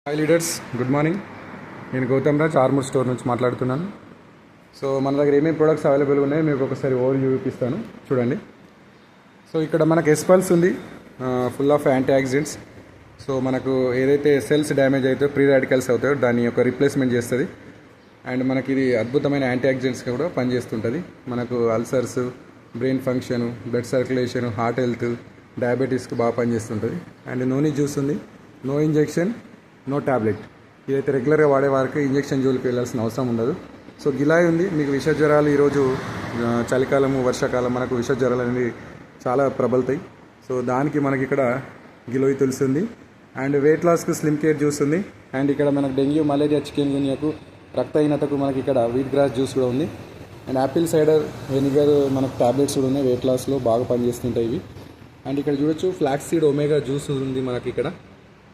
Hi leaders, good morning. నేను Gautam Raj Armoor store నుంచి మాట్లాడుతున్నాను. సో మన దగ్గర ఏమేమి ప్రొడక్ట్స్ అవైలబుల్గా ఉన్నాయో మీకు ఒకసారి ఓవర్ చూపిస్తాను, చూడండి. సో ఇక్కడ మనకు ఎస్పల్స్ ఉంది, full of antioxidants. So మనకు ఏదైతే సెల్స్ డ్యామేజ్ అవుతాయో, ప్రీ రాడికల్స్ అవుతాయో దాన్ని ఒక రీప్లేస్మెంట్ చేస్తుంది. అండ్ మనకి ఇది అద్భుతమైన యాంటీ ఆక్సిడెంట్స్గా కూడా పనిచేస్తుంటుంది. మనకు ulcers, brain function, blood circulation, heart health, డయాబెటీస్కి బాగా పనిచేస్తుంటుంది. అండ్ నోని జ్యూస్ ఉంది, నో ఇంజెక్షన్ నో ట్యాబ్లెట్. ఇదైతే రెగ్యులర్గా వాడే వారికి ఇంజెక్షన్ జోలికి వెళ్ళాల్సిన అవసరం ఉండదు. సో గిలాయి ఉంది, మీకు విష జ్వరాలు ఈరోజు చలికాలము వర్షాకాలం మనకు విష జ్వరాలు అనేవి చాలా ప్రబలుతాయి. సో దానికి మనకి ఇక్కడ గిలోయి తులసి ఉంది. అండ్ వెయిట్ లాస్కు స్లిమ్ కేర్ జ్యూస్ ఉంది. అండ్ ఇక్కడ మనకు డెంగ్యూ, మలేరియా, చికెన్ గున్యాకు, రక్తహీనతకు మనకి ఇక్కడ వీట్ గ్రాస్ జ్యూస్ కూడా ఉంది. అండ్ యాపిల్ సైడర్ వెనిగర్ మనకు ట్యాబ్లెట్స్ కూడా ఉన్నాయి, వెయిట్ లాస్లో బాగా పనిచేస్తుంటాయి ఇవి. అండ్ ఇక్కడ చూడొచ్చు ఫ్లాక్స్ సీడ్ ఒమేగా జ్యూస్ ఉంది మనకి ఇక్కడ,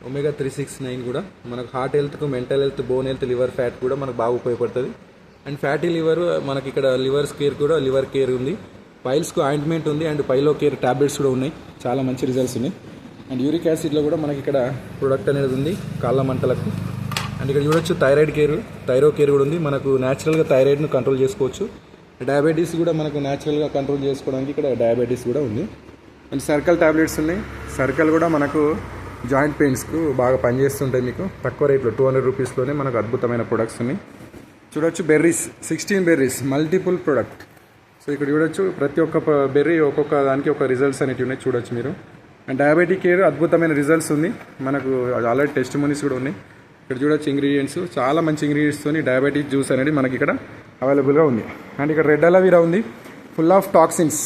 ఒమేగా 369 కూడా మనకు హార్ట్ హెల్త్కు, mental health, bone health, liver fat కూడా మనకు బాగా ఉపయోగపడుతుంది. అండ్ ఫ్యాటీ లివర్ మనకి ఇక్కడ లివర్స్ కేర్ కూడా, లివర్ కేర్ ఉంది. పైల్స్కు ఆయింట్మెంట్ ఉంది. అండ్ పైలో కేర్ ట్యాబ్లెట్స్ కూడా ఉన్నాయి, చాలా మంచి రిజల్ట్స్ ఉన్నాయి. అండ్ యూరిక్ యాసిడ్లో కూడా మనకి ఇక్కడ ప్రొడక్ట్ అనేది ఉంది కాళ్ళ మంటలకు. అండ్ ఇక్కడ చూడొచ్చు థైరాయిడ్ కేర్, థైరో కేర్ కూడా ఉంది. మనకు న్యాచురల్గా థైరాయిడ్ను కంట్రోల్ చేసుకోవచ్చు. డయాబెటీస్ కూడా మనకు న్యాచురల్గా కంట్రోల్ చేసుకోవడానికి ఇక్కడ డయాబెటీస్ కూడా ఉంది. అండ్ సర్కల్ ట్యాబ్లెట్స్ ఉన్నాయి. సర్కల్ కూడా మనకు జాయింట్ పెయిన్స్కు బాగా పనిచేస్తుంటాయి. మీకు తక్కువ రేట్లో 200 రూపీస్లోనే మనకు అద్భుతమైన ప్రొడక్ట్స్ ఉన్నాయి. చూడొచ్చు berries, 16 berries, multiple product. So ఇక్కడ చూడొచ్చు ప్రతి ఒక్క బెర్రీ ఒక్కొక్క దానికి ఒక రిజల్ట్స్ అనేవి ఉన్నాయి, చూడొచ్చు మీరు. అండ్ డయాబెటిక్ కేర్ అద్భుతమైన రిజల్ట్స్ ఉంది మనకు, ఆల్రెడీ టెస్టిమోనీస్ కూడా ఉన్నాయి. ఇక్కడ చూడొచ్చు ఇంగ్రీడియంట్స్, చాలా మంచి ఇంగ్రీడియంట్స్తో డయాబెటిక్ జ్యూస్ అనేది మనకి ఇక్కడ అవైలబుల్గా ఉంది. అండ్ ఇక్కడ రెడ్ అలోవెరా ఉంది, ఫుల్ ఆఫ్ టాక్సిన్స్,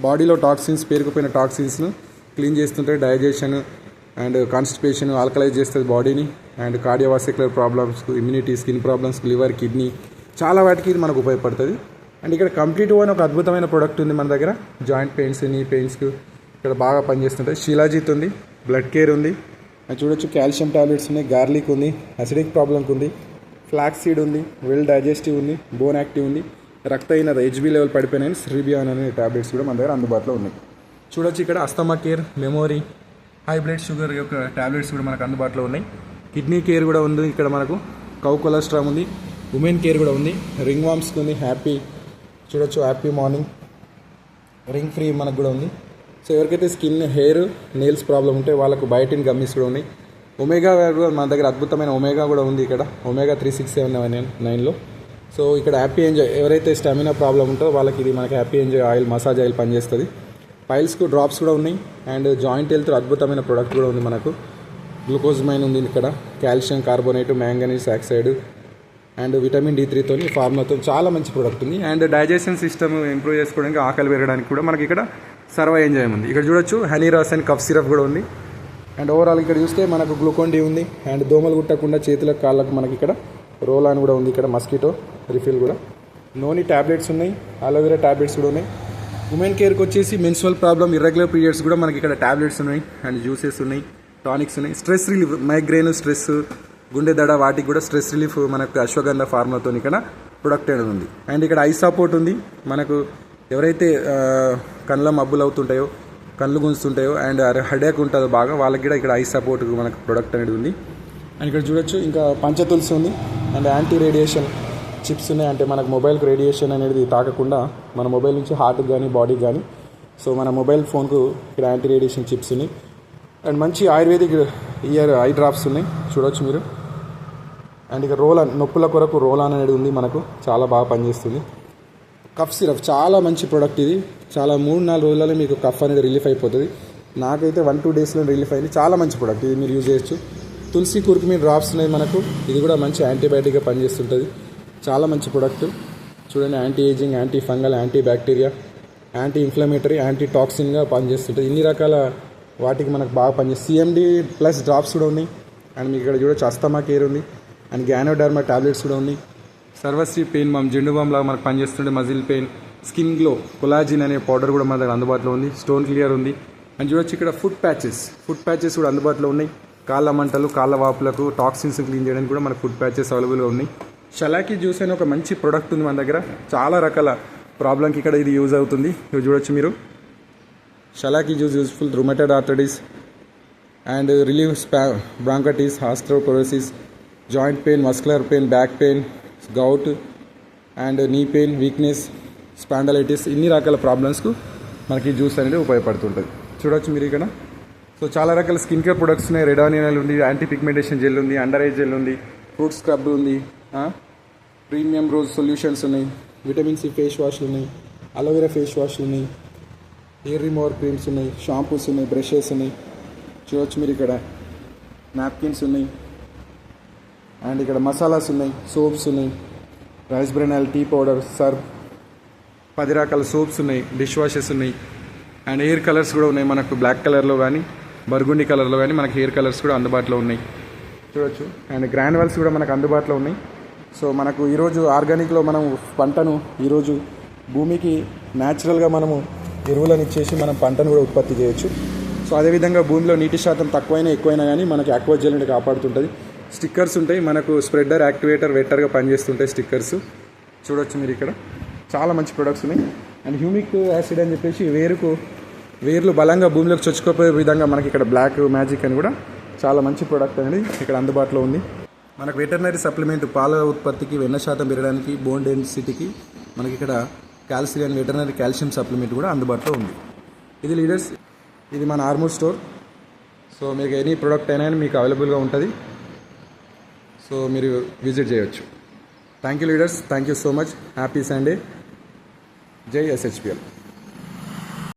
బాడీలో టాక్సిన్స్, పేరుకుపోయిన టాక్సిన్స్ను క్లీన్ చేస్తుంటాయి. డైజెషన్ అండ్ కాన్స్టిపేషన్, ఆల్కలైజ్ చేస్తుంది బాడీని. అండ్ కార్డియోవాస్కులర్ ప్రాబ్లమ్స్కు, ఇమ్యూనిటీ, స్కిన్ ప్రాబ్లమ్స్కి, లివర్, కిడ్నీ, చాలా వాటికి ఇది మనకు ఉపయోగపడుతుంది. అండ్ ఇక్కడ కంప్లీట్ వన్ ఒక అద్భుతమైన ప్రోడక్ట్ ఉంది మన దగ్గర, జాయింట్ పెయిన్స్, నీ పెయిన్స్కు ఇక్కడ బాగా పనిచేస్తుంటుంది. షిలాజిత్ ఉంది, బ్లడ్ కేర్ ఉంది. అది చూడొచ్చు కాల్షియం టాబ్లెట్స్ ఉన్నాయి, గార్లిక్ ఉంది, అసిడిక్ ప్రాబ్లంకి ఉంది, ఫ్లాక్స్ సీడ్ ఉంది, వెల్ డైజెస్టివ్ ఉంది, బోన్ యాక్టివ్ ఉంది, రక్తహీనత, హెచ్బీ లెవెల్ పడిపోయిన శ్రీబియాన్ అనే టాబ్లెట్స్ కూడా మన దగ్గర అందుబాటులో ఉన్నాయి. చూడొచ్చు ఇక్కడ asthma care, memory, high blood sugar యొక్క ట్యాబ్లెట్స్ కూడా మనకు అందుబాటులో ఉన్నాయి. కిడ్నీ కేర్ కూడా ఉంది ఇక్కడ మనకు, కౌ కొలెస్ట్రాల్ ఉంది, ఉమెన్ కేర్ కూడా ఉంది, రింగ్ వామ్స్కి ఉంది, హ్యాపీ చూడొచ్చు, హ్యాపీ మార్నింగ్, రింగ్ ఫ్రీ మనకు కూడా ఉంది. సో ఎవరికైతే స్కిన్, హెయిర్, నెయిల్స్ ప్రాబ్లం ఉంటే వాళ్ళకు బయోటిన్ గమ్మీస్ కూడా ఉన్నాయి. ఒమేగా కూడా మన దగ్గర అద్భుతమైన ఒమేగా కూడా ఉంది ఇక్కడ, ఒమేగా 367.9లో. సో ఇక్కడ హ్యాపీ ఎంజాయ్, ఎవరైతే స్టామినా ప్రాబ్లం ఉంటుందో వాళ్ళకి ఇది మనకి happy enjoy oil, massage oil పనిచేస్తుంది. పైల్స్కు డ్రాప్స్ కూడా ఉన్నాయి. అండ్ జాయింట్ హెల్త్ అద్భుతమైన ప్రొడక్ట్ కూడా ఉంది మనకు, గ్లూకోజ్ మైన్ ఉంది ఇక్కడ, calcium carbonate, manganese oxide and vitamin D3 ఫార్ములాతో చాలా మంచి ప్రొడక్ట్ ఉంది. అండ్ డైజెషన్ సిస్టమ్ ఇంప్రూవ్ చేసుకోవడానికి, ఆకలి పెరగడానికి కూడా మనకి ఇక్కడ సర్వ ఎంజాయ్ ఉంది. ఇక్కడ చూడొచ్చు హనీ రాస్ అండ్ కఫ్ సిరప్ కూడా ఉంది. అండ్ ఓవరాల్ ఇక్కడ చూస్తే మనకు గ్లూకోన్ డి ఉంది. అండ్ దోమలు కుట్టకుండా చేతులకు, కాళ్ళకు మనకి ఇక్కడ రోల్ ఆన్ కూడా ఉంది, ఇక్కడ మస్కిటో రిఫిల్ కూడా. నోని ట్యాబ్లెట్స్ ఉన్నాయి, అలోవెరా ట్యాబ్లెట్స్ కూడా ఉన్నాయి. ఉమెన్ కేర్కి వచ్చేసి మెన్స్ట్రువల్ ప్రాబ్లమ్, ఇర్రెగ్యులర్ పీరియడ్స్ కూడా మనకి ఇక్కడ ట్యాబ్లెట్స్ ఉన్నాయి. అండ్ జ్యూసెస్ ఉన్నాయి, టానిక్స్ ఉన్నాయి. స్ట్రెస్ రిలీఫ్, మైగ్రేన్, స్ట్రెస్, గుండె దడ, వాటికి కూడా స్ట్రెస్ రిలీఫ్ మనకు అశ్వగంధ ఫార్ములాతో ఇక్కడ ప్రొడక్ట్ అనేది ఉంది. అండ్ ఇక్కడ ఐ సపోర్ట్ ఉంది మనకు, ఎవరైతే కళ్ళ మబ్బులు అవుతుంటాయో, కళ్ళు గుంజుతుంటాయో, అండ్ హెడేక్ ఉంటుందో బాగా, వాళ్ళకి కూడా ఇక్కడ ఐ సపోర్ట్ మనకు ప్రొడక్ట్ అనేది ఉంది. అండ్ ఇక్కడ చూడొచ్చు ఇంకా పంచతులసి ఉంది. అండ్ యాంటీ రేడియేషన్ చిప్స్ ఉన్నాయి, అంటే మనకు మొబైల్కి రేడియేషన్ అనేది తాకకుండా మన మొబైల్ నుంచి హార్ట్కి కానీ, బాడీకి కానీ. సో మన మొబైల్ ఫోన్కు ఇక్కడ యాంటీ రేడియేషన్ చిప్స్ ఉన్నాయి. అండ్ మంచి ఆయుర్వేదిక్ ఐ డ్రాప్స్ ఉన్నాయి, చూడొచ్చు మీరు. అండ్ ఇక రోలాన్, నొప్పుల కొరకు రోలాన్ అనేది ఉంది మనకు, చాలా బాగా పనిచేస్తుంది. కఫ్ సిరప్ చాలా మంచి ప్రోడక్ట్ ఇది, చాలా 3-4 రోజులలో మీకు కఫ్ అనేది రిలీఫ్ అయిపోతుంది. నాకైతే 1-2 డేస్లో రిలీఫ్ అయింది, చాలా మంచి ప్రోడక్ట్ ఇది, మీరు యూజ్ చేయొచ్చు. తులసి కుర్కుమిన్ డ్రాప్స్ ఉన్నాయి మనకు, ఇది కూడా మంచి యాంటీబయాటిక్గా పనిచేస్తుంటుంది, చాలా మంచి ప్రోడక్ట్. చూడండి, anti aging, anti fungal, anti bacteria, anti inflammatory, anti టాక్సిన్గా పనిచేస్తుంటుంది. ఇన్ని రకాల వాటికి మనకు బాగా పనిచేస్తుంది. CMD ప్లస్ డ్రాప్స్ కూడా ఉన్నాయి. అండ్ మీకు ఇక్కడ చూడొచ్చు అస్తమా కేర్ ఉంది. అండ్ గ్యానోడర్మా టాబ్లెట్స్ కూడా ఉన్నాయి. Sarvashri pain balm, Zandu balm లాగా మనకు పనిచేస్తుంటే muscle pain, skin glow, collagen అనే పౌడర్ కూడా మన దగ్గర అందుబాటులో ఉంది. స్టోన్ క్లియర్ ఉంది. అండ్ చూడొచ్చు ఇక్కడ ఫుట్ ప్యాచెస్ కూడా అందుబాటులో ఉన్నాయి. కాళ్ళ మంటలు, కాళ్ళ వాపులకు, టాక్సిన్స్ క్లీన్ చేయడానికి కూడా మనకు ఫుట్ ప్యాచెస్ అవైలబుల్గా ఉన్నాయి. షలాకి జ్యూస్ అనే ఒక మంచి ప్రోడక్ట్ ఉంది మన దగ్గర, చాలా రకాల ప్రాబ్లంకి ఇక్కడ ఇది యూజ్ అవుతుంది. ఇవి చూడొచ్చు మీరు. షలాకి juice useful, rheumatoid arthritis, and relieves bronchitis, osteoporosis, joint pain, muscular pain, back pain, gout, and knee pain, weakness, spondylitis, ఇన్ని రకాల ప్రాబ్లమ్స్కు మనకి జ్యూస్ అనేది ఉపయోగపడుతుంటుంది. చూడవచ్చు మీరు ఇక్కడ. సో చాలా రకాల స్కిన్ కేర్ ప్రొడక్ట్స్ ఉన్నాయి. రెడ్ ఆనియన్ ఉంది, యాంటీ పిగ్మెంటేషన్ జెల్ ఉంది, అండర్ ఐ జెల్ ఉంది, ఫ్రూట్ స్క్రబ్ ఉంది, ప్రీమియం రోజ్ సొల్యూషన్స్ ఉన్నాయి, విటమిన్ సి ఫేస్ వాష్లు ఉన్నాయి, అలోవెరా ఫేస్ వాష్లు ఉన్నాయి, హెయిర్ రిమూవర్ క్రీమ్స్ ఉన్నాయి, షాంపూస్ ఉన్నాయి, బ్రషెస్ ఉన్నాయి. చూడవచ్చు మీరు ఇక్కడ నాప్కిన్స్ ఉన్నాయి, అండ్ ఇక్కడ మసాలాస్ ఉన్నాయి, సోప్స్ ఉన్నాయి, rice bran oil, tea powder, Surf, 10 రకాల సోప్స్ ఉన్నాయి, డిష్ వాషెస్ ఉన్నాయి, అండ్ హెయిర్ కలర్స్ కూడా ఉన్నాయి. మనకు బ్లాక్ కలర్లో కానీ బర్గుండి కలర్లో కానీ మనకు హెయిర్ కలర్స్ కూడా అందుబాటులో ఉన్నాయి. చూడొచ్చు. అండ్ గ్రాన్యువల్స్ కూడా మనకు అందుబాటులో ఉన్నాయి. సో మనకు ఈరోజు ఆర్గానిక్లో మనం పంటను ఈరోజు భూమికి న్యాచురల్గా మనము ఎరువులను ఇచ్చేసి మనం పంటను కూడా ఉత్పత్తి చేయొచ్చు. సో అదేవిధంగా భూమిలో నీటి శాతం తక్కువైనా ఎక్కువైనా కానీ మనకి ఆక్వా జెల్ అనేది కాపాడుతుంటుంది. స్టిక్కర్స్ ఉంటాయి, మనకు స్ప్రెడర్, యాక్టివేటర్, వెట్టర్గా పనిచేస్తుంటాయి స్టిక్కర్స్. చూడొచ్చు మీరు ఇక్కడ. చాలా మంచి ప్రొడక్ట్స్ ఉన్నాయి. అండ్ హ్యూమిక్ యాసిడ్ అని చెప్పేసి వేర్లు బలంగా భూమిలోకి చొచ్చుకోపోయే విధంగా మనకి ఇక్కడ బ్లాక్ మ్యాజిక్ అని కూడా చాలా మంచి ప్రోడక్ట్ అనేది ఇక్కడ అందుబాటులో ఉంది. మనకు వెటర్నరీ సప్లిమెంట్ పాల ఉత్పత్తికి, వెన్న శాతం పెరగడానికి, బోన్ డెన్సిటీకి మనకి ఇక్కడ కాల్షియం వెటర్నరీ కాల్షియం సప్లిమెంట్ కూడా అందుబాటులో ఉంది. ఇది లీడర్స్, ఇది మన ఆర్మూర్ స్టోర్. సో మీకు ఎనీ ప్రోడక్ట్ అయినా మీకు అవైలబుల్గా ఉంటుంది. సో మీరు విజిట్ చేయొచ్చు. Thank you leaders, thank you so much. Happy Sunday. జై SHPL.